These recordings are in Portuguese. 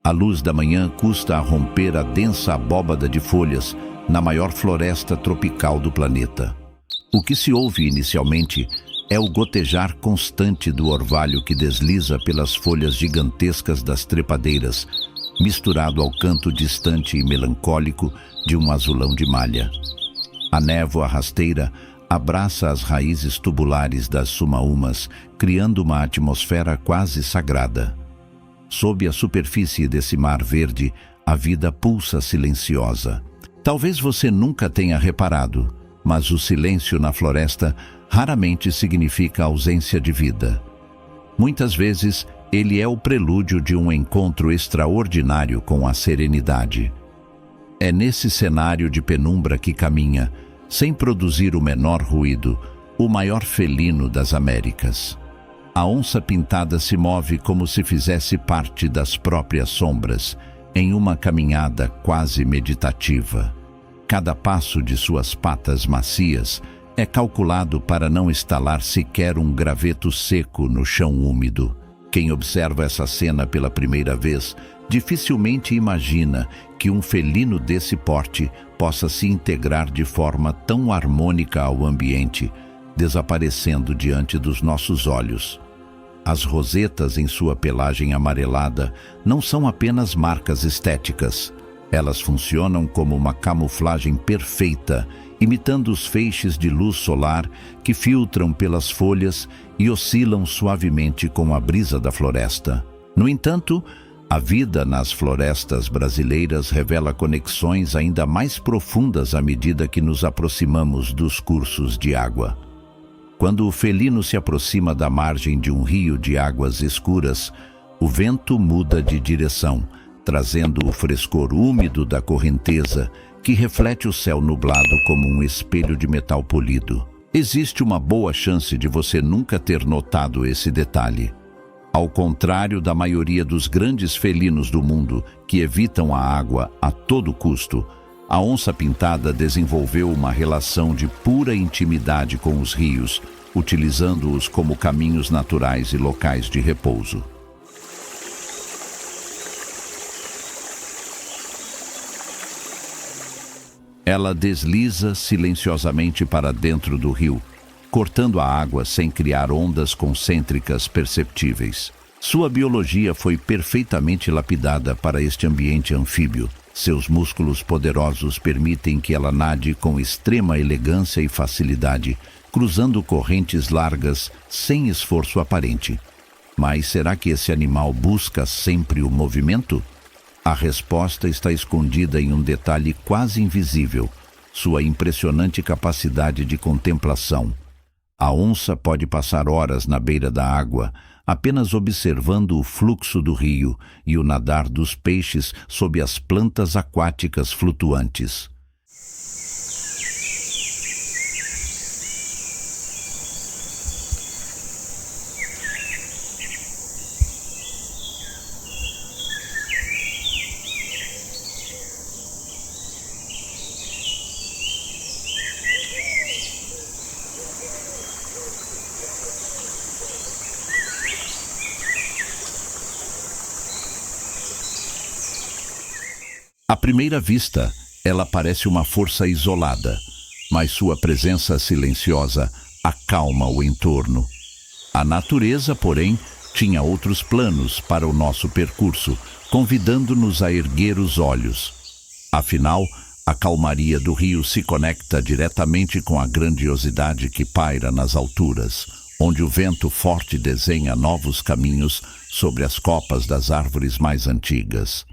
A luz da manhã custa a romper a densa abóbada de folhas na maior floresta tropical do planeta. O que se ouve inicialmente é o gotejar constante do orvalho que desliza pelas folhas gigantescas das trepadeiras, misturado ao canto distante e melancólico de um azulão de malha. A névoa rasteira abraça as raízes tubulares das sumaúmas, criando uma atmosfera quase sagrada. Sob a superfície desse mar verde, a vida pulsa silenciosa. Talvez você nunca tenha reparado, mas o silêncio na floresta raramente significa ausência de vida. Muitas vezes, ele é o prelúdio de um encontro extraordinário com a serenidade. É nesse cenário de penumbra que caminha, sem produzir o menor ruído, o maior felino das Américas. A onça-pintada se move como se fizesse parte das próprias sombras, em uma caminhada quase meditativa. Cada passo de suas patas macias é calculado para não estalar sequer um graveto seco no chão úmido. Quem observa essa cena pela primeira vez dificilmente imagina que um felino desse porte possa se integrar de forma tão harmônica ao ambiente, desaparecendo diante dos nossos olhos. As rosetas em sua pelagem amarelada não são apenas marcas estéticas. Elas funcionam como uma camuflagem perfeita, imitando os feixes de luz solar que filtram pelas folhas e oscilam suavemente com a brisa da floresta. No entanto, a vida nas florestas brasileiras revela conexões ainda mais profundas à medida que nos aproximamos dos cursos de água. Quando o felino se aproxima da margem de um rio de águas escuras, o vento muda de direção, trazendo o frescor úmido da correnteza que reflete o céu nublado como um espelho de metal polido. Existe uma boa chance de você nunca ter notado esse detalhe. Ao contrário da maioria dos grandes felinos do mundo que evitam a água a todo custo, a onça-pintada desenvolveu uma relação de pura intimidade com os rios, utilizando-os como caminhos naturais e locais de repouso. Ela desliza silenciosamente para dentro do rio, cortando a água sem criar ondas concêntricas perceptíveis. Sua biologia foi perfeitamente lapidada para este ambiente anfíbio. Seus músculos poderosos permitem que ela nade com extrema elegância e facilidade, cruzando correntes largas sem esforço aparente. Mas será que esse animal busca sempre o movimento? A resposta está escondida em um detalhe quase invisível: sua impressionante capacidade de contemplação. A onça pode passar horas na beira da água, apenas observando o fluxo do rio e o nadar dos peixes sob as plantas aquáticas flutuantes. À primeira vista, ela parece uma força isolada, mas sua presença silenciosa acalma o entorno. A natureza, porém, tinha outros planos para o nosso percurso, convidando-nos a erguer os olhos. Afinal, a calmaria do rio se conecta diretamente com a grandiosidade que paira nas alturas, onde o vento forte desenha novos caminhos sobre as copas das árvores mais antigas.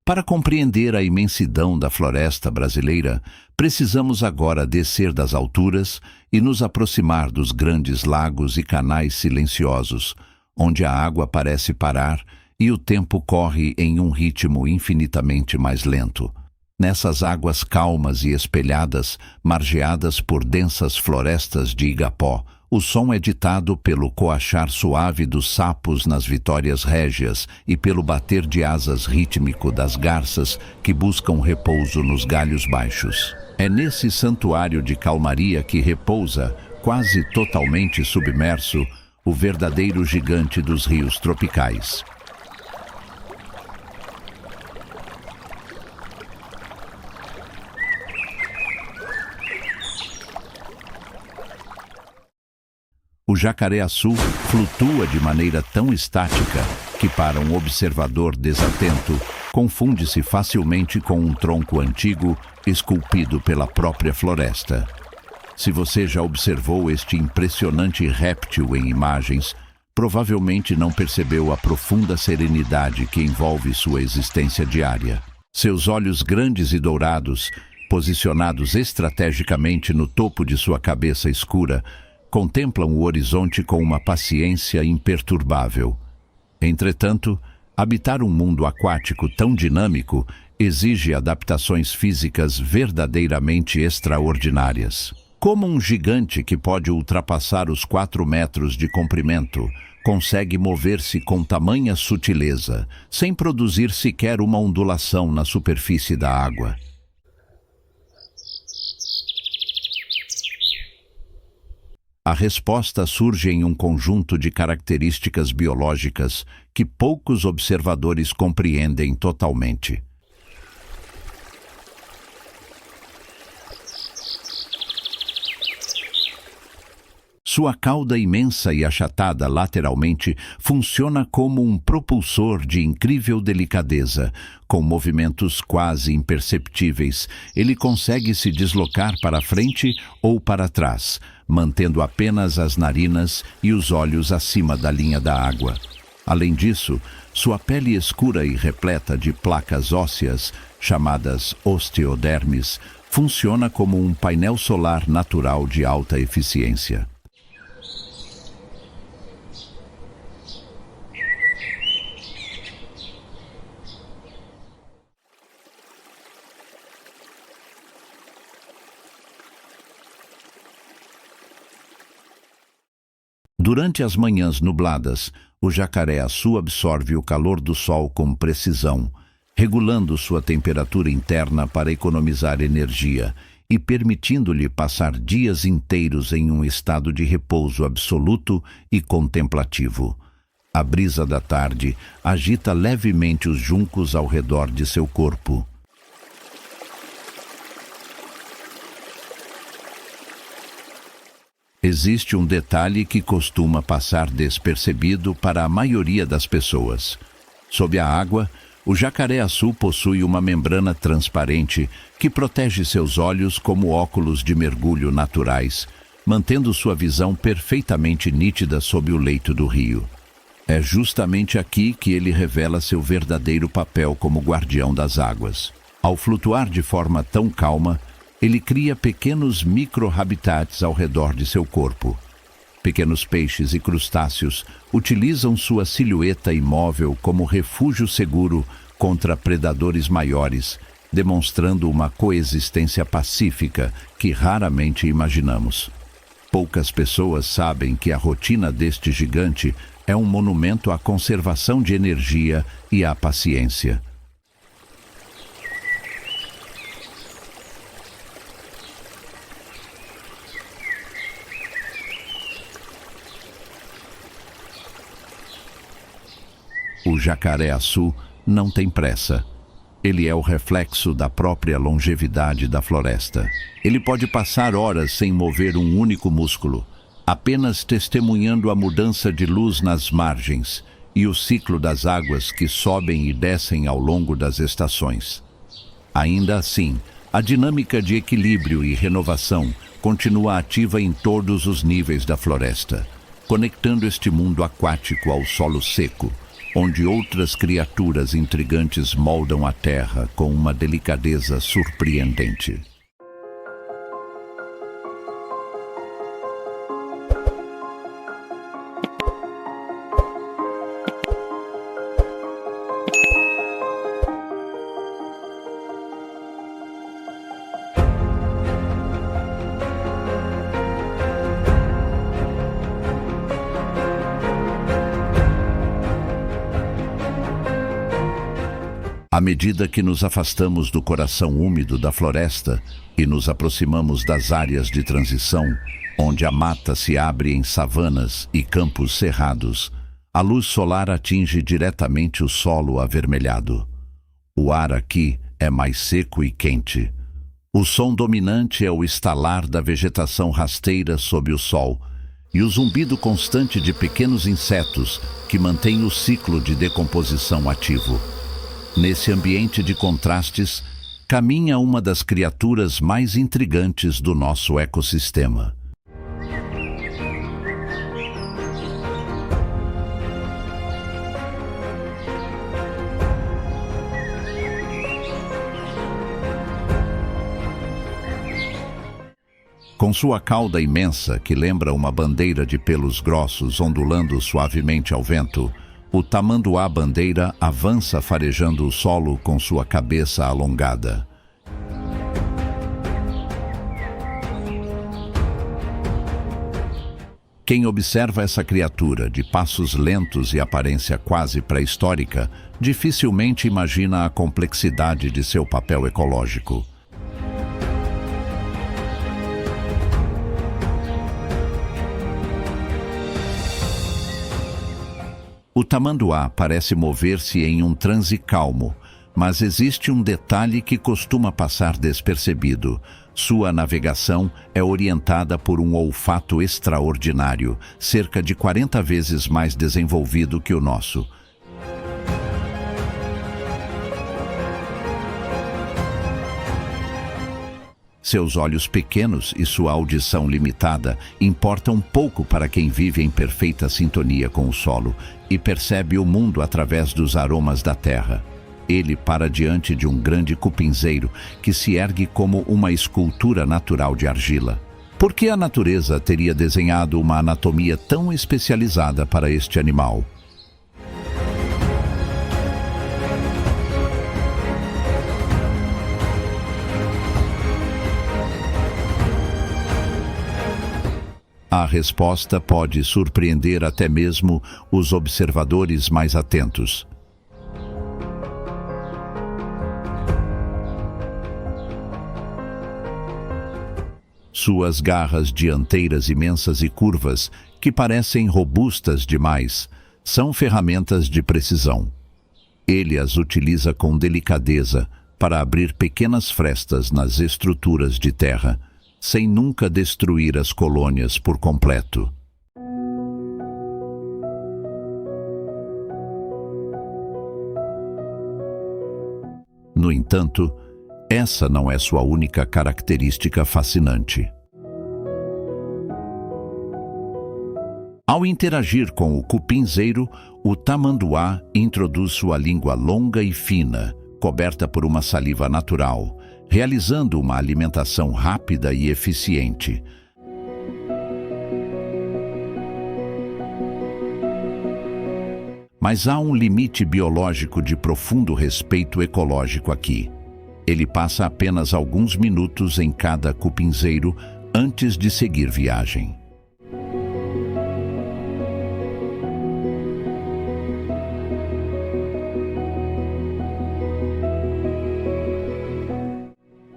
Para compreender a imensidão da floresta brasileira, precisamos agora descer das alturas e nos aproximar dos grandes lagos e canais silenciosos, onde a água parece parar e o tempo corre em um ritmo infinitamente mais lento. Nessas águas calmas e espelhadas, margeadas por densas florestas de igapó, O som é ditado pelo coachar suave dos sapos nas vitórias régias e pelo bater de asas rítmico das garças que buscam repouso nos galhos baixos. É nesse santuário de calmaria que repousa, quase totalmente submerso, o verdadeiro gigante dos rios tropicais. O jacaré-açu flutua de maneira tão estática que, para um observador desatento, confunde-se facilmente com um tronco antigo esculpido pela própria floresta. Se você já observou este impressionante réptil em imagens, provavelmente não percebeu a profunda serenidade que envolve sua existência diária. Seus olhos grandes e dourados, posicionados estrategicamente no topo de sua cabeça escura, contemplam o horizonte com uma paciência imperturbável. Entretanto, habitar um mundo aquático tão dinâmico exige adaptações físicas verdadeiramente extraordinárias. Como um gigante que pode ultrapassar os 4 metros de comprimento consegue mover-se com tamanha sutileza, sem produzir sequer uma ondulação na superfície da água? A resposta surge em um conjunto de características biológicas que poucos observadores compreendem totalmente. Sua cauda imensa e achatada lateralmente funciona como um propulsor de incrível delicadeza. Com movimentos quase imperceptíveis, ele consegue se deslocar para frente ou para trás, mantendo apenas as narinas e os olhos acima da linha da água. Além disso, sua pele escura e repleta de placas ósseas, chamadas osteodermes, funciona como um painel solar natural de alta eficiência. Durante as manhãs nubladas, o jacaré-açu absorve o calor do sol com precisão, regulando sua temperatura interna para economizar energia e permitindo-lhe passar dias inteiros em um estado de repouso absoluto e contemplativo. A brisa da tarde agita levemente os juncos ao redor de seu corpo. Existe um detalhe que costuma passar despercebido para a maioria das pessoas. Sob a água, o jacaré-açu possui uma membrana transparente que protege seus olhos como óculos de mergulho naturais, mantendo sua visão perfeitamente nítida sob o leito do rio. É justamente aqui que ele revela seu verdadeiro papel como guardião das águas. Ao flutuar de forma tão calma, ele cria pequenos micro-habitats ao redor de seu corpo. Pequenos peixes e crustáceos utilizam sua silhueta imóvel como refúgio seguro contra predadores maiores, demonstrando uma coexistência pacífica que raramente imaginamos. Poucas pessoas sabem que a rotina deste gigante é um monumento à conservação de energia e à paciência. O jacaré-açu não tem pressa. Ele é o reflexo da própria longevidade da floresta. Ele pode passar horas sem mover um único músculo, apenas testemunhando a mudança de luz nas margens e o ciclo das águas que sobem e descem ao longo das estações. Ainda assim, a dinâmica de equilíbrio e renovação continua ativa em todos os níveis da floresta, conectando este mundo aquático ao solo seco, onde outras criaturas intrigantes moldam a terra com uma delicadeza surpreendente. À medida que nos afastamos do coração úmido da floresta e nos aproximamos das áreas de transição, onde a mata se abre em savanas e campos cerrados, a luz solar atinge diretamente o solo avermelhado. O ar aqui é mais seco e quente. O som dominante é o estalar da vegetação rasteira sob o sol e o zumbido constante de pequenos insetos que mantém o ciclo de decomposição ativo. Nesse ambiente de contrastes, caminha uma das criaturas mais intrigantes do nosso ecossistema. Com sua cauda imensa, que lembra uma bandeira de pelos grossos ondulando suavemente ao vento, o tamanduá-bandeira avança farejando o solo com sua cabeça alongada. Quem observa essa criatura de passos lentos e aparência quase pré-histórica, dificilmente imagina a complexidade de seu papel ecológico. O tamanduá parece mover-se em um transe calmo, mas existe um detalhe que costuma passar despercebido. Sua navegação é orientada por um olfato extraordinário, cerca de 40 vezes mais desenvolvido que o nosso. Seus olhos pequenos e sua audição limitada importam pouco para quem vive em perfeita sintonia com o solo e percebe o mundo através dos aromas da terra. Ele para diante de um grande cupinzeiro que se ergue como uma escultura natural de argila. Por que a natureza teria desenhado uma anatomia tão especializada para este animal? A resposta pode surpreender até mesmo os observadores mais atentos. Suas garras dianteiras imensas e curvas, que parecem robustas demais, são ferramentas de precisão. Ele as utiliza com delicadeza para abrir pequenas frestas nas estruturas de terra, sem nunca destruir as colônias por completo. No entanto, essa não é sua única característica fascinante. Ao interagir com o cupinzeiro, o tamanduá introduz sua língua longa e fina, coberta por uma saliva natural, realizando uma alimentação rápida e eficiente. Mas há um limite biológico de profundo respeito ecológico aqui. Ele passa apenas alguns minutos em cada cupinzeiro antes de seguir viagem.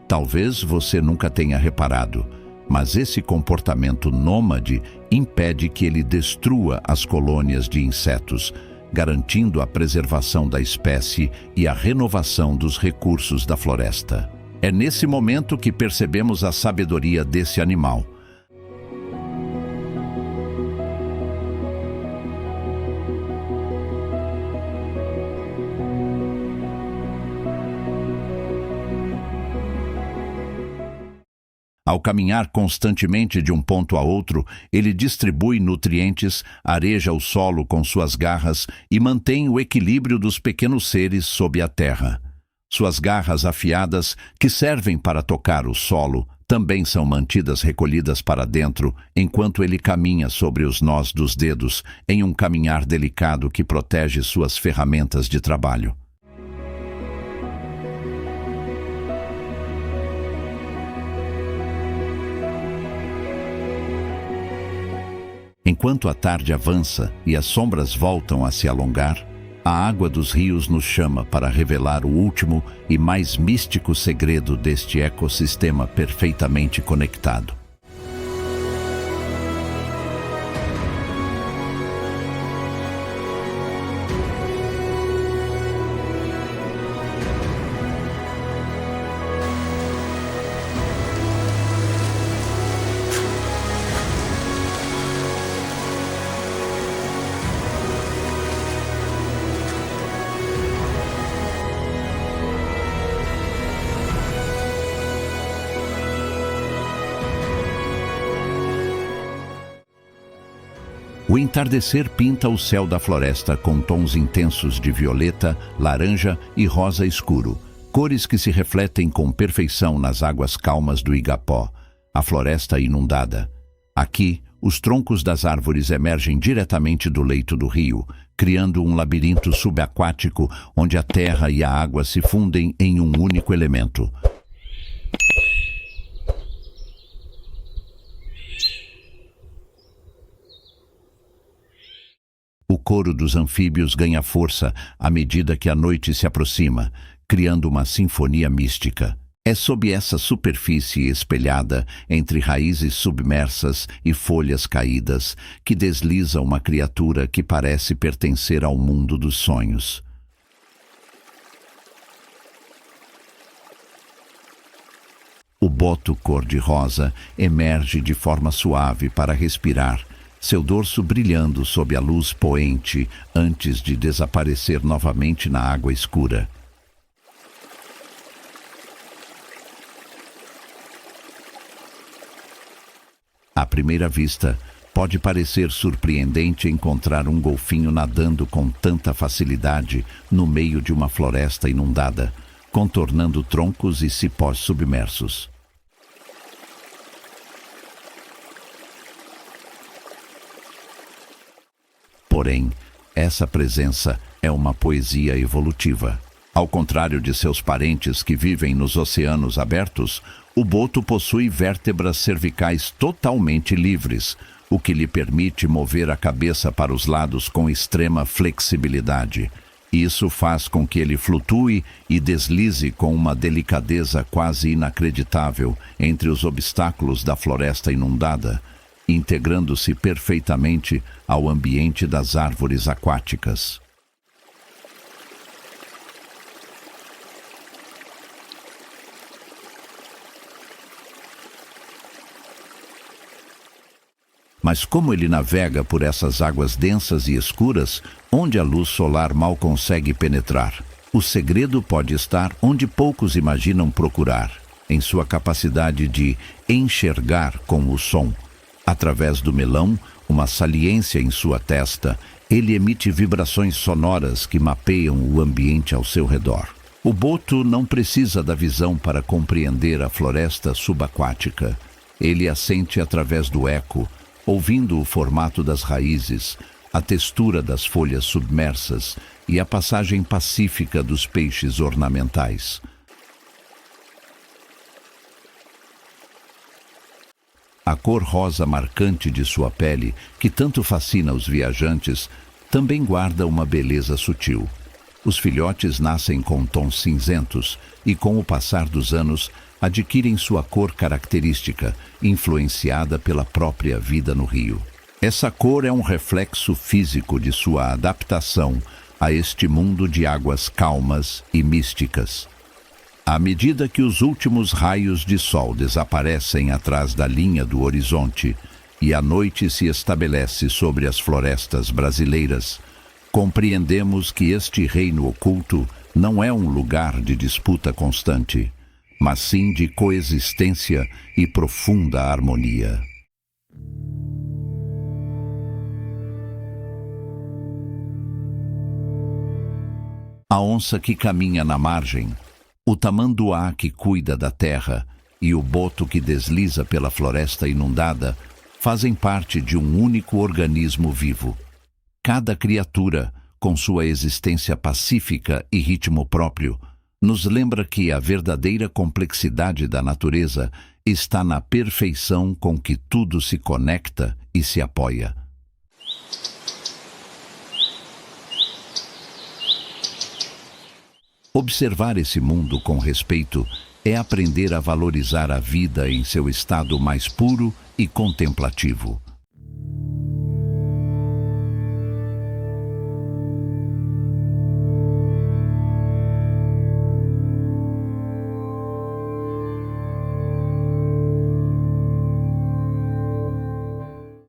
Talvez você nunca tenha reparado, mas esse comportamento nômade impede que ele destrua as colônias de insetos, garantindo a preservação da espécie e a renovação dos recursos da floresta. É nesse momento que percebemos a sabedoria desse animal. Ao caminhar constantemente de um ponto a outro, ele distribui nutrientes, areja o solo com suas garras e mantém o equilíbrio dos pequenos seres sob a terra. Suas garras afiadas, que servem para tocar o solo, também são mantidas recolhidas para dentro, enquanto ele caminha sobre os nós dos dedos, em um caminhar delicado que protege suas ferramentas de trabalho. Enquanto a tarde avança e as sombras voltam a se alongar, A água dos rios nos chama para revelar o último e mais místico segredo deste ecossistema perfeitamente conectado. O entardecer pinta o céu da floresta com tons intensos de violeta, laranja e rosa escuro, cores que se refletem com perfeição nas águas calmas do Igapó, a floresta inundada. Aqui, os troncos das árvores emergem diretamente do leito do rio, criando um labirinto subaquático onde a terra e a água se fundem em um único elemento. O coro dos anfíbios ganha força à medida que a noite se aproxima, criando uma sinfonia mística. É sob essa superfície espelhada entre raízes submersas e folhas caídas que desliza uma criatura que parece pertencer ao mundo dos sonhos. O boto cor-de-rosa emerge de forma suave para respirar, seu dorso brilhando sob a luz poente antes de desaparecer novamente na água escura. À primeira vista, pode parecer surpreendente encontrar um golfinho nadando com tanta facilidade no meio de uma floresta inundada, contornando troncos e cipós submersos. Porém, essa presença é uma poesia evolutiva. Ao contrário de seus parentes que vivem nos oceanos abertos, o boto possui vértebras cervicais totalmente livres, o que lhe permite mover a cabeça para os lados com extrema flexibilidade. Isso faz com que ele flutue e deslize com uma delicadeza quase inacreditável entre os obstáculos da floresta inundada, integrando-se perfeitamente ao ambiente das árvores aquáticas. Mas como ele navega por essas águas densas e escuras, onde a luz solar mal consegue penetrar? O segredo pode estar onde poucos imaginam procurar, em sua capacidade de enxergar com o som. Através do melão, uma saliência em sua testa, ele emite vibrações sonoras que mapeiam o ambiente ao seu redor. O boto não precisa da visão para compreender a floresta subaquática. Ele a sente através do eco, ouvindo o formato das raízes, a textura das folhas submersas e a passagem pacífica dos peixes ornamentais. A cor rosa marcante de sua pele, que tanto fascina os viajantes, também guarda uma beleza sutil. Os filhotes nascem com tons cinzentos e, com o passar dos anos, adquirem sua cor característica, influenciada pela própria vida no rio. Essa cor é um reflexo físico de sua adaptação a este mundo de águas calmas e místicas. À medida que os últimos raios de sol desaparecem atrás da linha do horizonte e a noite se estabelece sobre as florestas brasileiras, compreendemos que este reino oculto não é um lugar de disputa constante, mas sim de coexistência e profunda harmonia. A onça que caminha na margem, o tamanduá que cuida da terra e o boto que desliza pela floresta inundada fazem parte de um único organismo vivo. Cada criatura, com sua existência pacífica e ritmo próprio, nos lembra que a verdadeira complexidade da natureza está na perfeição com que tudo se conecta e se apoia. Observar esse mundo com respeito é aprender a valorizar a vida em seu estado mais puro e contemplativo.